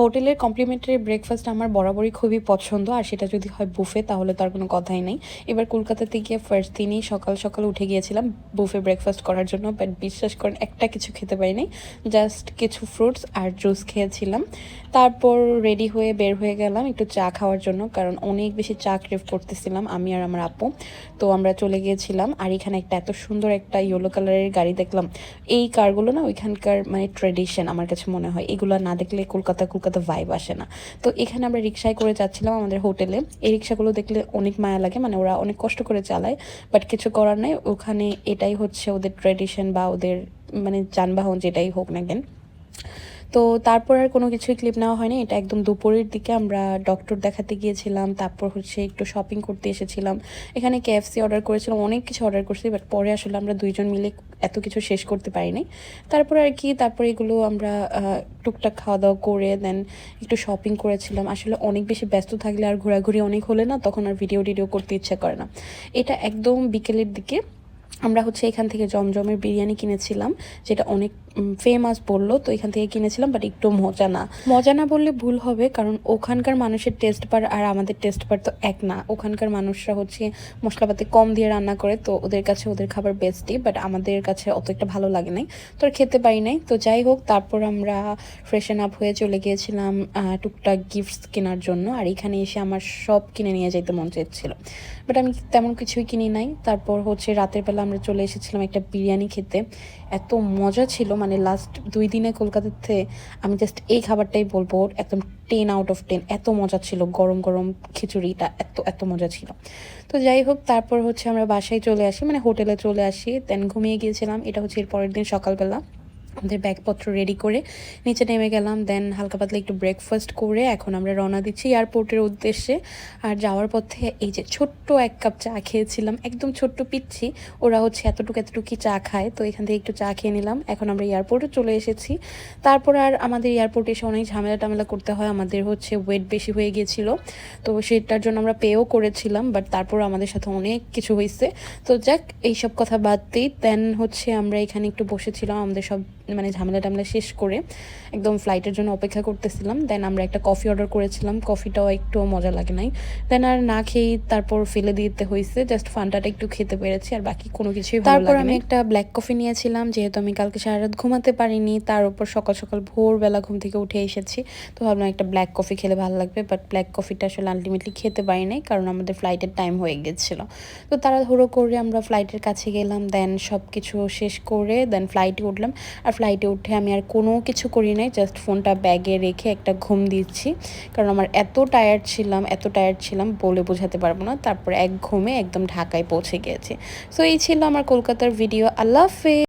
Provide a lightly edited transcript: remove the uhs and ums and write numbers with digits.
হোটেলের complimentary breakfast আমার বরাবরই খুবই পছন্দ, আর সেটা যদি হয় বুফে তাহলে তো আর কোনো কথাই নেই। এবার কলকাতাতে গিয়ে ফার্স্ট দিনই সকাল সকাল উঠে গিয়েছিলাম বুফে ব্রেকফাস্ট করার জন্য, বাট বিশ্বাস করেন একটা কিছু খেতে পারিনি, জাস্ট কিছু ফ্রুটস আর জুস খেয়েছিলাম। তারপর রেডি হয়ে বের হয়ে গেলাম একটু চা খাওয়ার জন্য, কারণ অনেক বেশি চা ক্রেভ করতেছিলাম আমি আর আমার আপু। তো আমরা চলে গিয়েছিলাম, আর এখানে একটা এত সুন্দর একটা ইয়েলো কালারের গাড়ি দেখলাম। এই কারগুলো না ওইখানকার মানে ট্রেডিশন আমার কাছে মনে হয়, এগুলো না দেখলে কলকাতা কলকাতা ভাইব আসে না। তো এখানে আমরা রিক্সায় করে যাচ্ছিলাম আমাদের হোটেলে। এই রিক্সাগুলো দেখলে অনেক মায়া লাগে, মানে ওরা অনেক কষ্ট করে চালায়, বাট কিছু করার নাই, ওখানে এটাই হচ্ছে ওদের ট্রেডিশন বা ওদের মানে যানবাহন যেটাই হোক না কেন। তো তারপর আর কোনো কিছুই ক্লিপ নেওয়া হয়নি। এটা একদম দুপুরের দিকে আমরা ডক্টর দেখাতে গিয়েছিলাম, তারপর হচ্ছে একটু শপিং করতে এসেছিলাম। এখানে KFC অর্ডার করেছিলাম, অনেক কিছু অর্ডার করছি, বাট পরে আসলে আমরা দুইজন মিলে এত কিছু শেষ করতে পারিনি। তারপরে আর কি, তারপরে এগুলো আমরা টুকটাক খাওয়া দাওয়া করে দেন একটু শপিং করেছিলাম। আসলে অনেক বেশি ব্যস্ত থাকলে আর ঘোরাঘুরি অনেক হলে না, তখন আর ভিডিও টিডিও করতে ইচ্ছা করে না। এটা একদম বিকেলের দিকে আমরা হচ্ছে এখান থেকে জমজমের বিরিয়ানি কিনেছিলাম, যেটা অনেক ফেমাস বললো, তো এখান থেকে কিনেছিলাম, বাট একটু মজা না বললে ভুল হবে, কারণ ওখানকার মানুষের টেস্ট বার আর আমাদের টেস্ট বার তো এক না। ওখানকার মানুষরা হচ্ছে মশলাপাতি কম দিয়ে রান্না করে, তো ওদের কাছে ওদের খাবার বেস্টই, বাট আমাদের কাছে অত একটা ভালো লাগে নাই, তো আর খেতে পারি নাই। তো যাই হোক, তারপর আমরা ফ্রেশন আপ হয়ে চলে গিয়েছিলাম টুকটাক গিফটস কেনার জন্য, আর এখানে এসে আমার সব কিনে নিয়ে যেতে মন চাইছিল, বাট আমি তেমন কিছুই কিনি নাই। তারপর হচ্ছে রাতের বেলা আমরা চলে এসেছিলাম একটা বিরিয়ানি খেতে, এত মজা ছিল, মানে লাস্ট 2 দিনে কলকাতাতে আমি জাস্ট এই খাবারটাই বলবো একদম 10 আউট অফ 10, এত মজা ছিল। গরম গরম খিচুড়িটা এত এত মজা ছিল। তো যাই হোক, তারপর হচ্ছে আমরা বাসায় চলে আসি, মানে হোটেলে চলে আসি, দেন ঘুমিয়ে গিয়েছিলাম। এটা হচ্ছে এর পরের দিন সকালবেলা আমাদের ব্যাগপত্র রেডি করে নিচে নেমে গেলাম, দেন হালকা পাতলা একটু ব্রেকফাস্ট করে এখন আমরা রওনা দিচ্ছি এয়ারপোর্টের উদ্দেশ্যে। আর যাওয়ার পথে এই যে ছোট্ট 1 কাপ চা খেয়েছিলাম, একদম ছোট্ট পিচ্ছি, ওরা হচ্ছে এতটুকুই চা খায়, তো এখান থেকে একটু চা খেয়ে নিলাম। এখন আমরা এয়ারপোর্টে চলে এসেছি। তারপর আর আমাদের এয়ারপোর্টে এসে অনেক ঝামেলা টামেলা করতে হয়, আমাদের হচ্ছে ওয়েট বেশি হয়ে গিয়েছিল, তো সেটার জন্য আমরা পেও করেছিলাম, বাট তারপর আমাদের সাথে অনেক কিছু হয়েছে। তো যাক, এইসব কথা বাদ দিই, দেন হচ্ছে আমরা এখানে একটু বসেছিলাম আমাদের সব মানে ঝামেলা টামেলা শেষ করে, একদম ফ্লাইটের জন্য অপেক্ষা করতেছিলাম। দেন আমরা একটা কফি অর্ডার করেছিলাম, কফিটাও একটু মজা লাগে নাই, দেন আর না খেয়েই তারপর ফেলে দিতে হয়েছে, জাস্ট ফান্টাটা একটু খেতে পেরেছি, আর বাকি কোনো কিছুই ভালো লাগে না। তারপর আমি একটা ব্ল্যাক কফি নিয়েছিলাম, যেহেতু আমি কালকে সারা রাত ঘুমাতে পারিনি, তার উপর সকাল সকাল ভোরবেলা ঘুম থেকে উঠে এসেছি, তো ভাবলাম একটা ব্ল্যাক কফি খেলে ভালো লাগবে, বাট ব্ল্যাক কফিটা আসলে আলটিমেটলি খেতে পারি নাই, কারণ আমাদের ফ্লাইটের টাইম হয়ে গেছিলো। তো তাড়াহুড়ো করে আমরা ফ্লাইটের কাছে গেলাম, দেন সব কিছু শেষ করে দেন ফ্লাইটে উঠলাম। আর ফ্লাইটে উঠে আমি আর কোনো কিছু করি নাই, জাস্ট ফোনটা ব্যাগে রেখে একটা ঘুম দিচ্ছি, কারণ আমার এত টায়ার্ড ছিলাম বলে বোঝাতে পারবো না। তারপর এক ঘুমে একদম ঢাকায় পৌঁছে গিয়েছি। সো এই ছিল আমার কলকাতার ভিডিও। আল্লাহ হাফেজ।